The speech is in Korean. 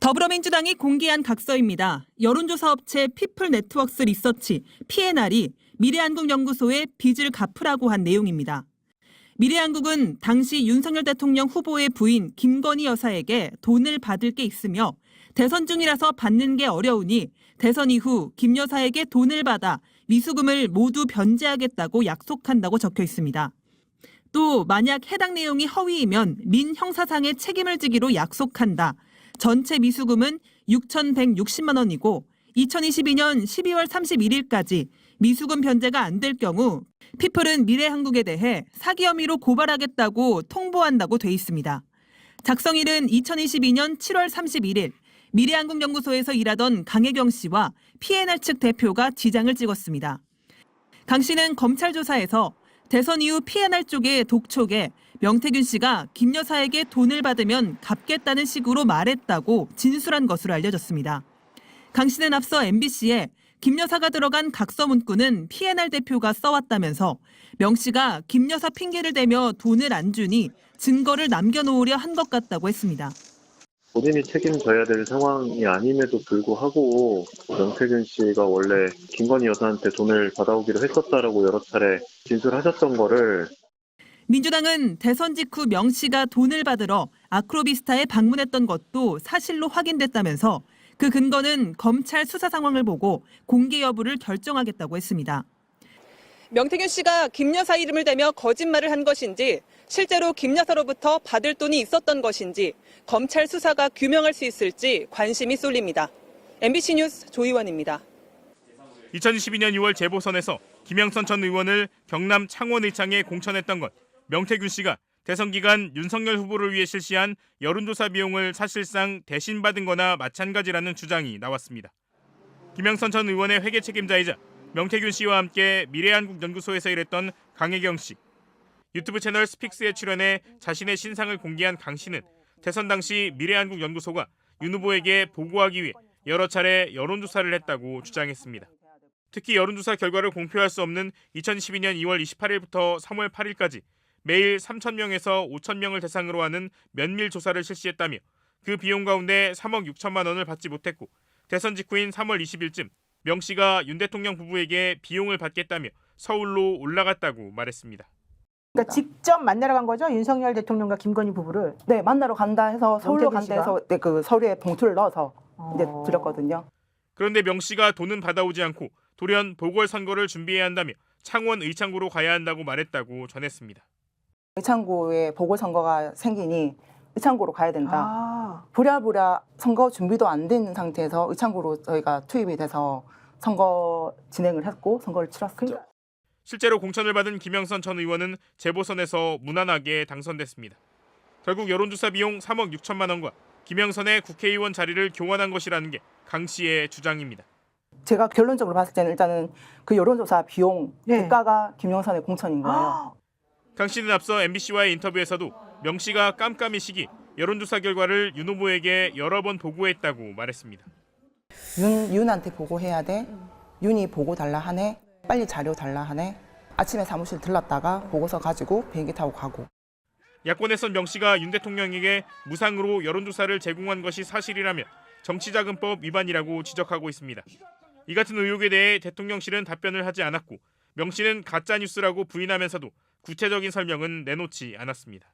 더불어민주당이 공개한 각서입니다. 여론조사 업체 피플네트웍스 리서치 (PNR이) 미래한국연구소에 빚을 갚으라고 한 내용입니다. 미래한국은 당시 윤석열 대통령 후보의 부인 김건희 여사에게 돈을 받을 게 있으며 대선 중이라서 받는 게 어려우니 대선 이후 김 여사에게 돈을 받아 미수금을 모두 변제하겠다고 약속한다고 적혀 있습니다. 또 만약 해당 내용이 허위이면 민형사상의 책임을 지기로 약속한다. 전체 미수금은 6,160만 원이고 2022년 12월 31일까지 미수금 변제가 안 될 경우 피플은 미래한국에 대해 사기 혐의로 고발하겠다고 통보한다고 돼 있습니다. 작성일은 2022년 7월 31일 미래한국연구소에서 일하던 강혜경 씨와 PNR 측 대표가 지장을 찍었습니다. 강 씨는 검찰 조사에서 대선 이후 PNR 쪽에 독촉에 명태균 씨가 김 여사에게 돈을 받으면 갚겠다는 식으로 말했다고 진술한 것으로 알려졌습니다. 강 씨는 앞서 MBC에 김 여사가 들어간 각서 문구는 PNR 대표가 써왔다면서 명 씨가 김 여사 핑계를 대며 돈을 안 주니 증거를 남겨놓으려 한 것 같다고 했습니다. 본인이 책임져야 될 상황이 아님에도 불구하고 명태균 씨가 원래 김건희 여사한테 돈을 받아오기로 했었다라고 여러 차례 진술하셨던 거를 민주당은 대선 직후 명 씨가 돈을 받으러 아크로비스타에 방문했던 것도 사실로 확인됐다면서 그 근거는 검찰 수사 상황을 보고 공개 여부를 결정하겠다고 했습니다. 명태균 씨가 김 여사 이름을 대며 거짓말을 한 것인지 실제로 김 여사로부터 받을 돈이 있었던 것인지 검찰 수사가 규명할 수 있을지 관심이 쏠립니다. MBC 뉴스 조희원입니다. 2022년 6월 재보선에서 김영선 전 의원을 경남 창원의창에 공천했던 건 명태균 씨가 대선 기간 윤석열 후보를 위해 실시한 여론조사 비용을 사실상 대신 받은 거나 마찬가지라는 주장이 나왔습니다. 김영선 전 의원의 회계 책임자이자 명태균 씨와 함께 미래한국연구소에서 일했던 강혜경 씨. 유튜브 채널 스픽스에 출연해 자신의 신상을 공개한 강 씨는 대선 당시 미래한국연구소가 윤 후보에게 보고하기 위해 여러 차례 여론조사를 했다고 주장했습니다. 특히 여론조사 결과를 공표할 수 없는 2012년 2월 28일부터 3월 8일까지 매일 3,000명에서 5,000명을 대상으로 하는 면밀 조사를 실시했다며 그 비용 가운데 3억 6천만 원을 받지 못했고 대선 직후인 3월 20일쯤 명 씨가 윤 대통령 부부에게 비용을 받겠다며 서울로 올라갔다고 말했습니다. 그러니까 직접 만나러 간 거죠? 윤석열 대통령과 김건희 부부를. 네, 만나러 간다 해서 서울로 간다 해서 네, 그 서류에 봉투를 넣어서 이제 드렸거든요. 그런데 명 씨가 돈은 받아오지 않고 돌연 보궐선거를 준비해야 한다며 창원 의창구로 가야 한다고 말했다고 전했습니다. 의창구에 보궐선거가 생기니 의창구로 가야 된다. 부랴부랴 선거 준비도 안 된 상태에서 의창구로 저희가 투입이 돼서 선거 진행을 했고 선거를 치렀습니다. 실제로 공천을 받은 김영선 전 의원은 재보선에서 무난하게 당선됐습니다. 결국 여론조사 비용 3억 6천만 원과 김영선의 국회의원 자리를 교환한 것이라는 게 강 씨의 주장입니다. 제가 결론적으로 봤을 때는 일단은 그 여론조사 비용 대가가 김영선의 공천인 거예요. 강 씨는 앞서 MBC와의 인터뷰에서도 명 씨가 깜깜이 시기 여론조사 결과를 윤 후보에게 여러 번 보고했다고 말했습니다. 윤한테 보고해야 돼. 윤이 보고 달라 하네. 빨리 자료 달라 하네. 아침에 사무실 들렀다가 보고서 가지고 비행기 타고 가고. 야권에선 명 씨가 윤 대통령에게 무상으로 여론조사를 제공한 것이 사실이라며 정치자금법 위반이라고 지적하고 있습니다. 이 같은 의혹에 대해 대통령실은 답변을 하지 않았고 명 씨는 가짜뉴스라고 부인하면서도 구체적인 설명은 내놓지 않았습니다.